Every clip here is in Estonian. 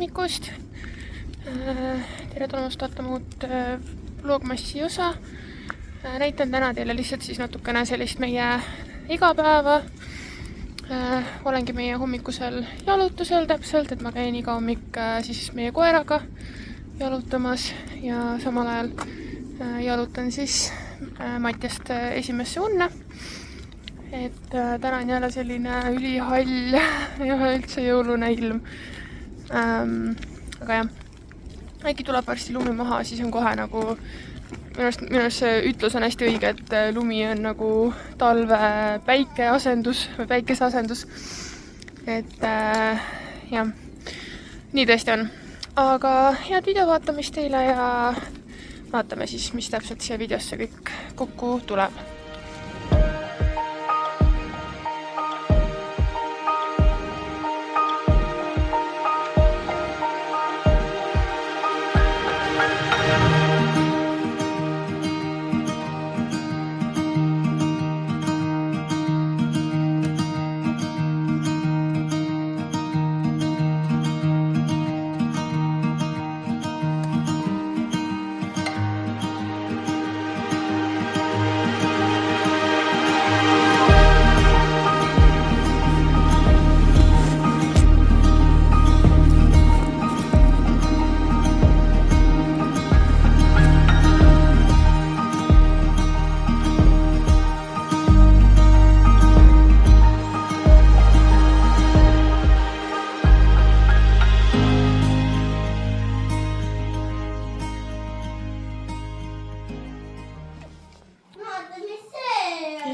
hommikust. Tere tulemast vaatama uut vlogmassi osa. Näitan täna teile lihtsalt siis natukene sellist meie igapäeva. Olengi meie hommikusel jalutusel täpselt, et ma käin iga hommik siis meie koeraga jalutamas ja samal ajal jalutan siis Matjast esimesse unne. Et täna on jälle selline ülihall ja üldse jõulune ilm. Aga jah, äkki tuleb varsti lumi maha, siis on kohe nagu minu arust see ütlus on hästi õige, et lumi on nagu talve päikeasendus või päikeseasendus. Et jah, nii tõesti on. Aga head video vaatamist teile ja vaatame siis, mis täpselt siia videosse kõik kokku tuleb.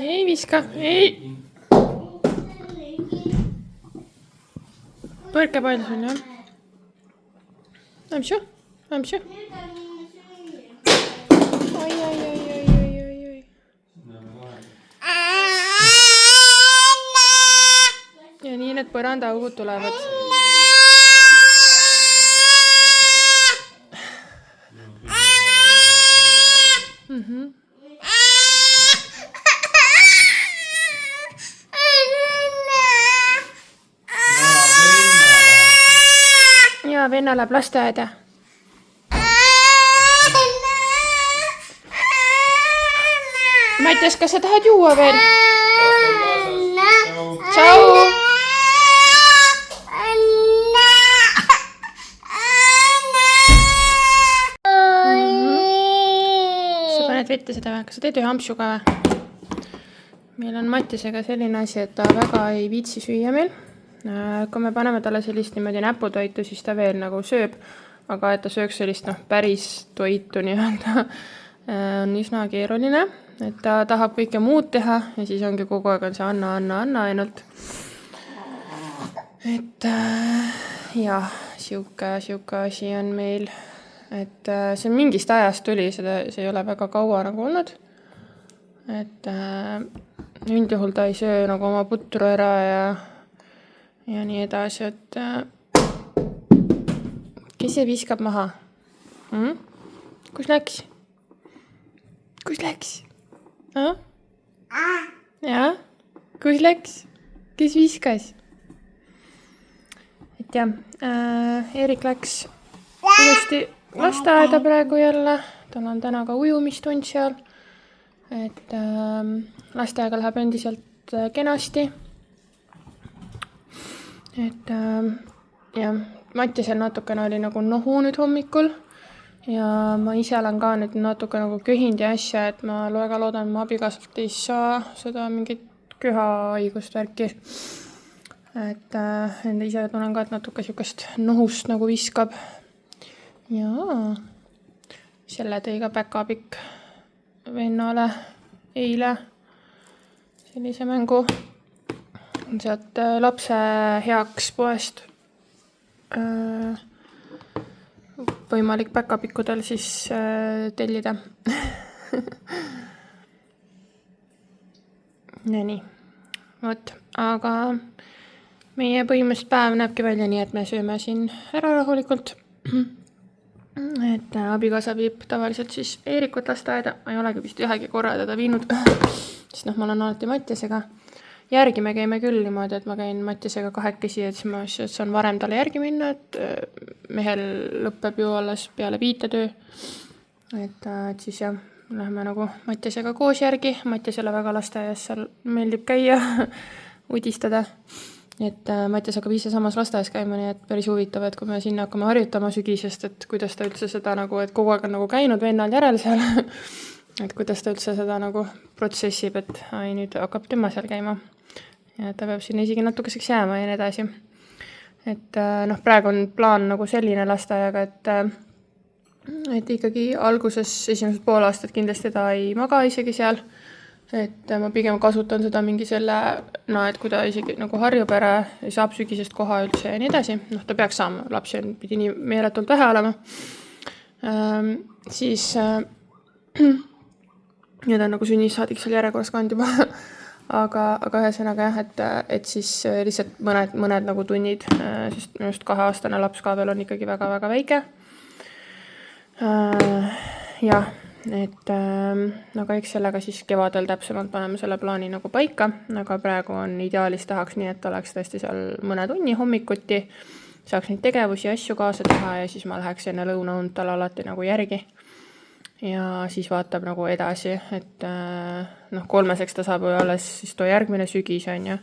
Ei viska, ei! Põrkepall sul, jah? Lämsju? Oi. Ja nii need põrandaaugud tulevad. Ja venna läheb lasteaeda. Matjas, kas sa tahad juua veel? Tšau! Sa paned vette seda või? Kas sa teed ühe ampsu ka või? Meil on Matjasega selline asi, et ta väga ei viitsi süüa meil. Kui me paneme talle sellist niimoodi näputoitu, siis ta veel nagu sööb, aga et ta sööks sellist päris toitu nii-öelda on üsna keeruline, et ta tahab kõike muud teha ja siis ongi kogu aeg on see anna ainult. Et jah, siuke asi on meil, et see mingist ajast tuli, see ei ole väga kaua nagu olnud, et üldjuhul ta ei söö nagu oma putru ära ja nii edasi, et kes see viskab maha? Kus läks? Ja? Kus läks? Kes viskas? Et jah, Eerik läks ilusti lasteaeda praegu jälle, tal on täna ka ujumistund seal, et lasteaega läheb endiselt kenasti. Et jah, Matjasel natukene oli nagu nohu nüüd hommikul ja ma ise olen ka nüüd natuke nagu köhind ja asja, et ma väga loodan, et ma abikaasalt ei saa seda mingit köhahaigust värki. Et enda ise tunnen ka, et natuke siukest nohust nagu viskab. Ja selle tõi ka päkapikk vennale eile sellise mängu. Sealt lapse heaks poest võimalik päkapikkudel siis tellida. Nii, võt, aga meie põhimõtteliselt päev näebki välja nii, et me sööme siin ära rahulikult. Et abikaasa viib tavaliselt siis Eerikut lasteaeda, ma ei olegi vist ühegi korra teda viinud, sest ma olen alati Matjasega. järgi me käime küll niimoodi, et ma käin Mattisega kahekesi, et siis ma saan varem talle järgi minna, et mehel lõpeb ju alles peale 5 töö. Et siis jah, lähme nagu Mattisega koos järgi. Mattisele väga lasteaias seal meeldib käia, udistada. Et Mattis hakkab ise samas lasteaias käima, nii et päris huvitav, et kui me sinna hakkame harjutama sügisest, et kuidas ta üldse seda nagu, et kogu aeg on nagu käinud vennal järel seal, et kuidas ta üldse seda nagu protsessib, et nüüd hakkab tema seal käima. Ja ta peab sinna isegi natukeseks jääma ja nii edasi. Et praegu on plaan nagu selline lasteaiaga, et ikkagi alguses esimesed pool aastat kindlasti ta ei maga isegi seal. Et ma pigem kasutan seda mingi selle, et kui ta isegi nagu harjub ära, saab sügisest koha üldse ja nii edasi. Ta peaks saama, lapsi pidi nii meeletult vähe olema. Siis nüüd on nagu sünnissaadik seal järjekorras kand juba. aga ühesõnaga jah, et siis lihtsalt mõned nagu tunnid, sest minu just 2-aastane laps ka veel on ikkagi väga-väga väike. Jah, et aga eks sellega siis kevadel täpsemalt paneme selle plaani nagu paika, aga praegu on ideaalis tahaks nii, et oleks tõesti seal mõne tunni hommikuti, saaks neid tegevusi ja asju kaasa teha ja siis ma läheks enne lõunaund tal alati nagu järgi. Ja siis vaatab nagu edasi, et 3-seks ta saab alles siis too järgmine sügis on ju.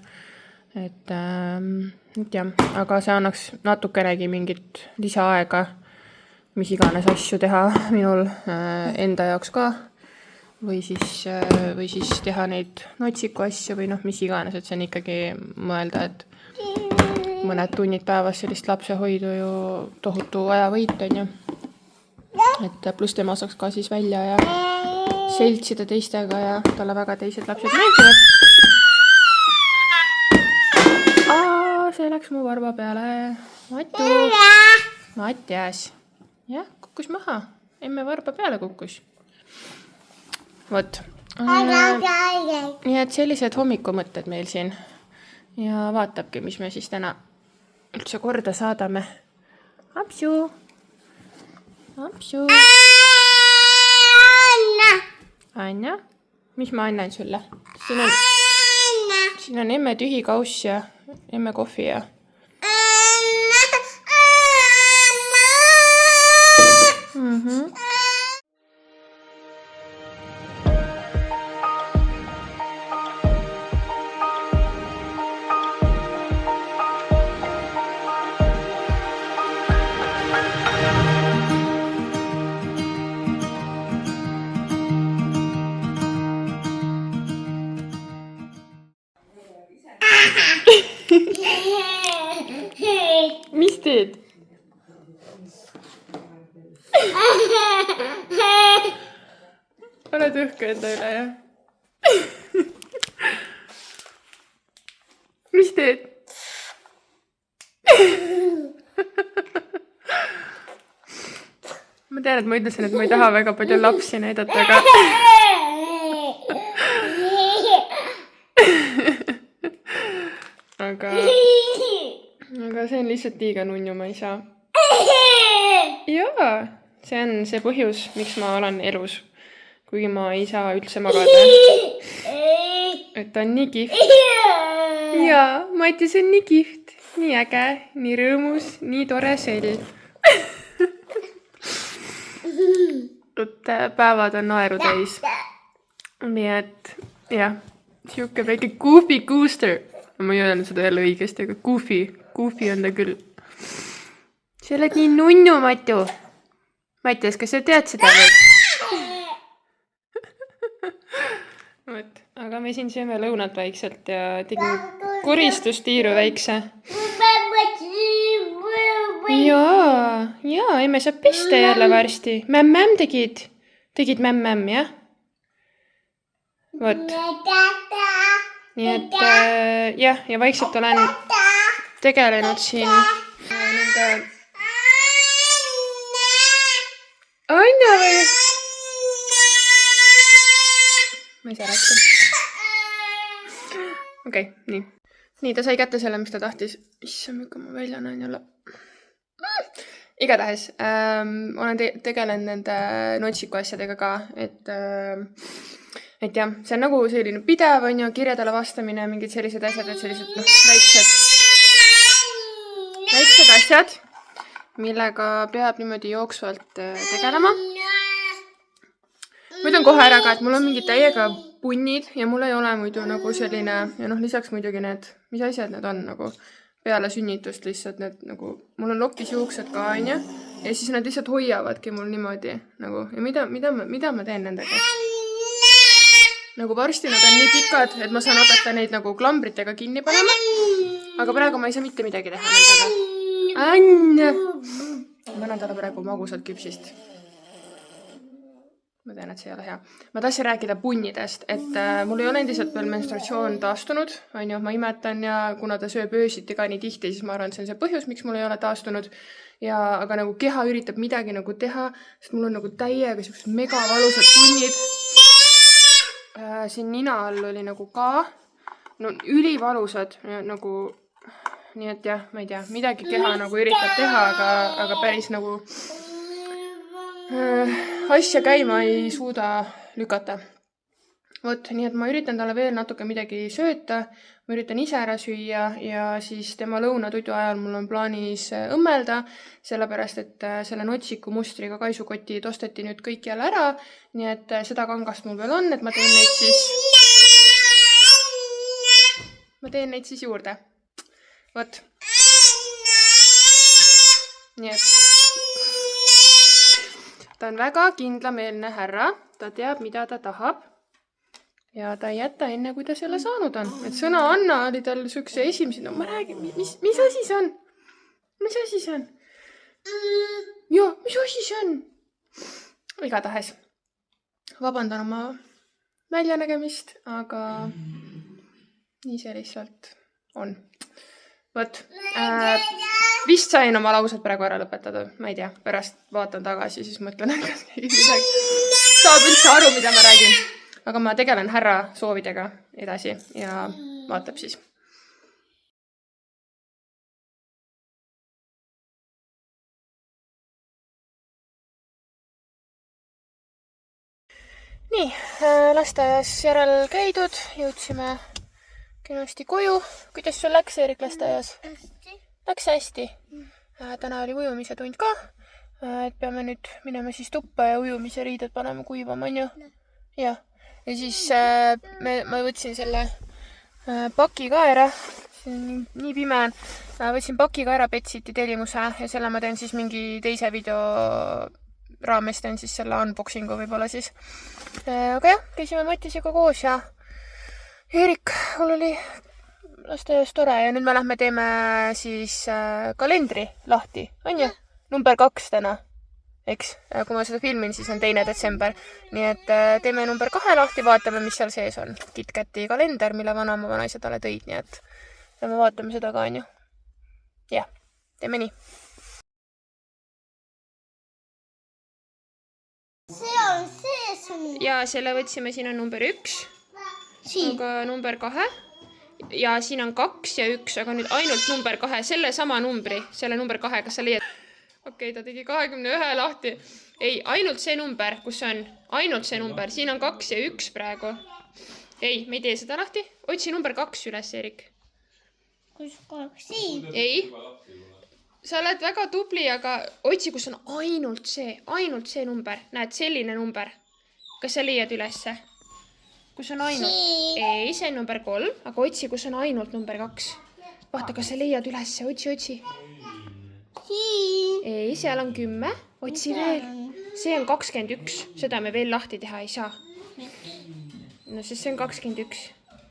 Et jah, aga see annaks natukenegi mingit lisaaega, mis iganes asju teha minul enda jaoks ka või siis teha neid notsiku asju või mis iganes, et see on ikkagi mõelda, et mõned tunnid päevas sellist lapsehoidu ju tohutu ajavõit on ju. Et pluss tema saaks ka siis välja ja seltsida teistega ja talle väga teised lapsed meeldivad. See läks mu varba peale. Mattias. Jah, kukkus maha. Emme varba peale kukkus. Vot. Nii et sellised hommikumõtted meil siin. Ja vaatabki, mis me siis täna üldse korda saadame. Apsu. Apsu. Anja. Mis ma annan sulle? Siin on emme tühi kauss ja emme kohvi ja... Mis teed? Oled õhku enda üle, jah? Mis teed? Ma tean, et ma ütlesin, et ma ei taha väga palju lapsi näidata, aga see on lihtsalt liiga nunnu, ma ei saa. Jaa, see on see põhjus, miks ma olen elus, kuigi ma ei saa üldse magada. Et ta on nii kihvt. Jaa, Mattis on nii kihvt, nii äge, nii rõõmus, nii tore sell. Et päevad on naeru täis. Nii et, jah, siuke väike goofy gooster. Ma ei öelnud seda jälle õigesti, aga goofy on ta küll. Sa oled nii nunnu, Matu. Mattias, kas sa tead seda või? Võt, aga me siin sööme lõunat väikselt ja tegime koristustiiru väikse. Jaa, emme saab pesta jälle varsti. Mämm tegid. Tegid mämm, jah? Võt. Nii et jah, ja vaikselt olen tegelenud siin nende... Anja või? Ma ei saa rääkida. Okei, nii. Nii, ta sai kätte selle, mis ta tahtis. Issa, millega ma välja näen jälle. Igatahes, olen tegelenud nende notsiku asjadega ka, et et jah, see on nagu selline pidev, on ju, kirjadele vastamine, mingid sellised asjad, et sellised väiksed asjad, millega peab niimoodi jooksvalt tegelema. Ma ütlen kohe ära ka, et mul on mingid täiega punnid ja mul ei ole muidu nagu selline, ja lisaks muidugi need, mis asjad need on nagu peale sünnitust lihtsalt need nagu, mul on lokis juuksed ka, on ju, ja siis nad lihtsalt hoiavadki mul niimoodi nagu, ja mida ma teen nendega? Nagu varsti nad on nii pikad, et ma saan hakata neid nagu klambritega kinni panema, aga praegu ma ei saa mitte midagi teha nendega. Ann! Ma annan talle praegu magusalt küpsist. Ma tean, et see ei ole hea. Ma tahtsin rääkida punnidest, et mul ei ole endiselt veel menstruatsioon taastunud, on ju, ma imetan ja kuna ta sööb öösiti ka nii tihti, siis ma arvan, et see on see põhjus, miks mul ei ole taastunud. Ja, aga nagu keha üritab midagi nagu teha, sest mul on nagu täiega sellised mega valusad punnid. Siin nina all oli nagu ka, no ülivalusad nagu, nii et jah, ma ei tea, midagi keha nagu üritab teha, aga päris nagu asja käima ei suuda lükata. Vot, nii et ma üritan talle veel natuke midagi sööta, ma üritan ise ära süüa ja siis tema lõunatudu ajal mul on plaanis õmmelda, sellepärast et selle notsiku mustriga kaisukotid osteti nüüd kõik jälle ära, nii et seda kangast mul veel on, et ma teen neid siis juurde. Vot. Nii et ta on väga kindlameelne härra, ta teab, mida ta tahab ja ta ei jäta enne, kui ta selle saanud on. Et sõna Anna oli tal sükse esimesi, no ma räägin, mis asi see on? Mis asi see on? Joo, mis asi see on? Igatahes. Vabandan oma väljanägemist, aga nii see lihtsalt on. Vot, vist sain oma laused praegu ära lõpetada, ma ei tea, pärast vaatan tagasi, siis mõtlen, kas keegi saab üldse aru, mida ma räägin. Aga ma tegelen härra soovidega edasi ja vaatab siis. Nii, lasteaias järel käidud, jõudsime kenasti koju. Kuidas sul läks, Eerik, lasteaias? Läks hästi. Täna oli ujumise tund ka. Et peame nüüd minema siis tuppa ja ujumise riided panema kuivama, on ju? Ja siis ma võtsin selle paki ka ära. See on nii pime on. Võtsin paki ka ära Betsiti tellimuse ja selle ma teen siis mingi teise video raames teen siis selle unboxingu võib-olla siis. Aga jah, käisime Mattisega koos ja Eerik, mul oli lasteaias tore ja nüüd me lähme teeme siis kalendri lahti, on ju? Number 2 täna, eks? Kui ma seda filmin, siis on 2. detsember. Nii et teeme number 2 lahti, vaatame, mis seal sees on. KitKati kalender, mille vanaema vanaisa talle tõid, nii et me vaatame seda ka, on ju? Jah, teeme nii. See on sees. Ja selle võtsime, siin on number 1. Aga number 2 ja siin on 2 ja 1, aga nüüd ainult number 2, selle sama numbri, selle number 2, kas sa leiad? Okei, ta tegi 21 lahti. Ei, ainult see number, kus on ainult see number, siin on 2 ja 1 praegu. Ei, me ei tee seda lahti. Otsi number 2 üles, Eerik. Kus 2 siin? Ei, sa oled väga tubli, aga otsi, kus on ainult see number. Näed, selline number. Kas sa leiad ülesse? Kus on ainult? Ei, see on number 3, aga otsi, kus on ainult number 2. Vaata, kas sa leiad ülesse, otsi. Ei, seal on 10, otsi veel. See on 21, seda me veel lahti teha ei saa. No siis see on 21.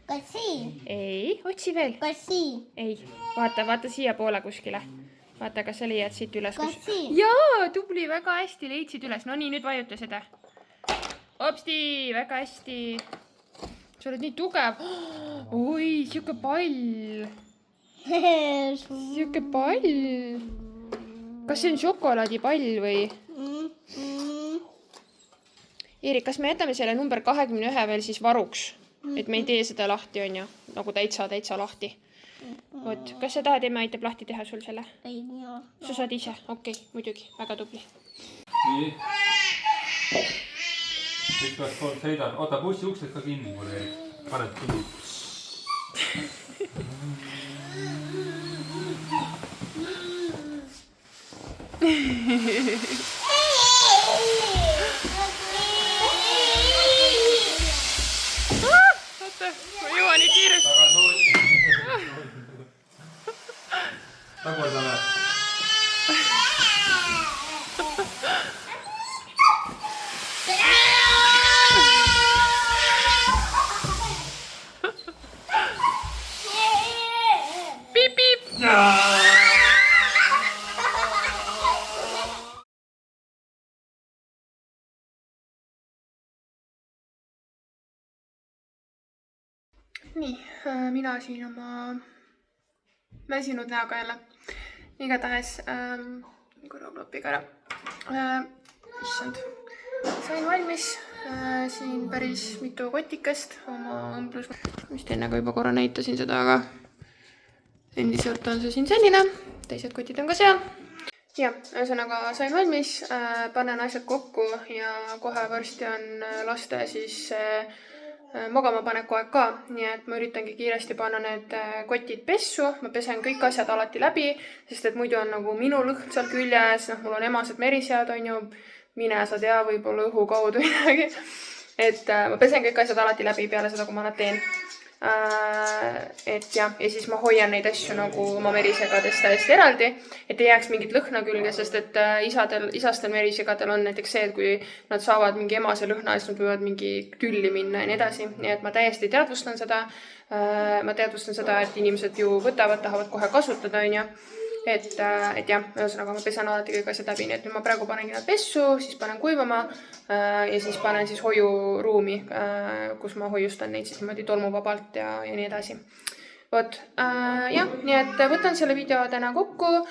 Kas siin? Ei, otsi veel. Kas siin? Ei, vaata siia poole kuskile. Vaata, kas sa leiad siit üles. Kas siin? Jaa, tubli, väga hästi leidsid üles. No nii, nüüd vajuta seda. Hopsti, väga hästi. Sa oled nii tugev. Oi, siuke pall. Siuke pall. Kas see on šokolaadipall või? Eerik, kas me jätame selle number 21 veel siis varuks? Et me ei tee seda lahti, on ju? Nagu täitsa lahti. Vot, kas sa tahad, et me aitab lahti teha sul selle? Ei, mina. Sa saad ise? Okei, muidugi. Väga tubli. Nii. igast poolt sõidan. Oota, bussi uksed ka kinni mulle. Paned kinni. Oota, ma jõuan nii kiiresti. Tagurdame. Piip, piip. Nii, mina siin oma väsinud näoga jälle. Igatahes korra klopiga ära. Issand. Sain valmis siin päris mitu kotikest oma õmblus. Vist enne ka juba korra näitasin seda, aga endiselt on see siin selline. Teised kotid on ka seal. Ja, ühesõnaga sain valmis, panen asjad kokku ja kohe varsti on laste siis magama paneku aeg ka, nii et ma üritangi kiiresti panna need kotid pessu, ma pesen kõik asjad alati läbi, sest et muidu on nagu minu lõhn seal küljes, mul on emased merisead, on ju, mine sa tea, võib-olla õhu kaudu midagi. Et ma pesen kõik asjad alati läbi peale seda, kui ma nad teen. Et jah, ja siis ma hoian neid asju nagu oma merisegadest täiesti eraldi, et ei jääks mingit lõhna külge, sest et isastel merisegadel on näiteks see, et kui nad saavad mingi emase lõhna, siis nad võivad mingi tülli minna ja nii edasi, nii et ma täiesti teadvustan seda, et inimesed ju võtavad, tahavad kohe kasutada, on ju. Et jah, ühesõnaga ma pesen alati kõik asjad läbi, nii et nüüd ma praegu panengi nad pessu, siis panen kuivama ja siis panen siis hoiuruumi, kus ma hoiustan neid siis niimoodi tolmuvabalt ja nii edasi. Vot, jah, nii et võtan selle video täna kokku.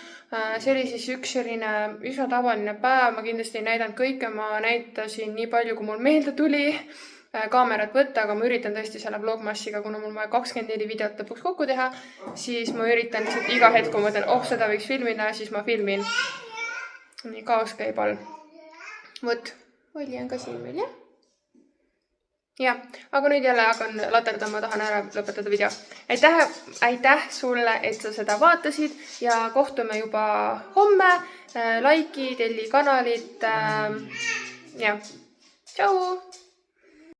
See oli siis üks selline üsna tavaline päev, ma kindlasti ei näidanud kõike, ma näitasin nii palju, kui mul meelde tuli kaamerat võtta, aga ma üritan tõesti selle vlogmassiga, kuna mul vaja 24 videot lõpuks kokku teha, siis ma üritan lihtsalt iga hetk, kui ma mõtlen, seda võiks filmida, siis ma filmin. Nii, kaos käib all. Vot, oli on ka siin meil, jah? Jah, aga nüüd jälle hakkan laterdama, tahan ära lõpetada video. Aitäh sulle, et sa seda vaatasid ja kohtume juba homme. Like'i, telli kanalit. Jah, tšau!